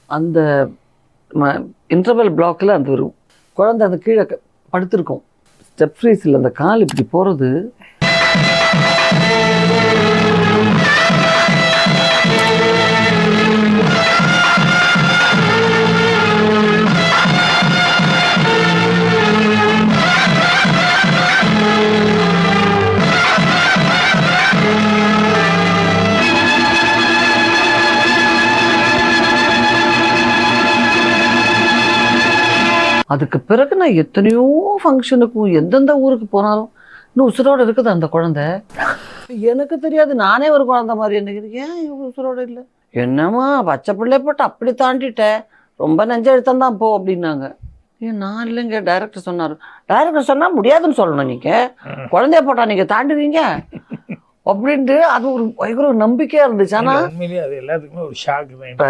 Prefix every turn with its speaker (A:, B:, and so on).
A: அந்த இன்டர்வல் பிளாக்கில் அந்த ஒரு குழந்தை அந்த கீழே படுத்திருக்கும். ஸ்டெப் ஃப்ரீஸில் அந்த கால் இப்படி போகிறது. அதுக்கு பிறகு நான் எத்தனையோ ஃபங்க்ஷனுக்கும் எந்தெந்த ஊருக்கு போனாலும் இன்னும் உசுரோடு இருக்குது அந்த குழந்தை. எனக்கு தெரியாது, நானே ஒரு குழந்தை மாதிரி எனக்கு ஏன் உசுரோடு இல்லை, என்னம்மா பச்சை பிள்ளை போட்டு அப்படி தாண்டிட்டேன், ரொம்ப நெஞ்ச எழுத்தந்தான் போ அப்படின்னாங்க. ஏன் நான் இல்லைங்க, டைரக்டர் சொன்னார். டைரக்டர் சொன்னால் முடியாதுன்னு சொல்லணும், நீங்கள் குழந்தைய போட்டா நீங்கள் தாண்டுவீங்க அப்படின்ட்டு. அது ஒரு பயங்கர நம்பிக்கையாக இருந்துச்சு. ஆனால்
B: உண்மையிலேயே அது எல்லாத்துக்குமே ஒரு ஷாக் தான்.
A: இப்போ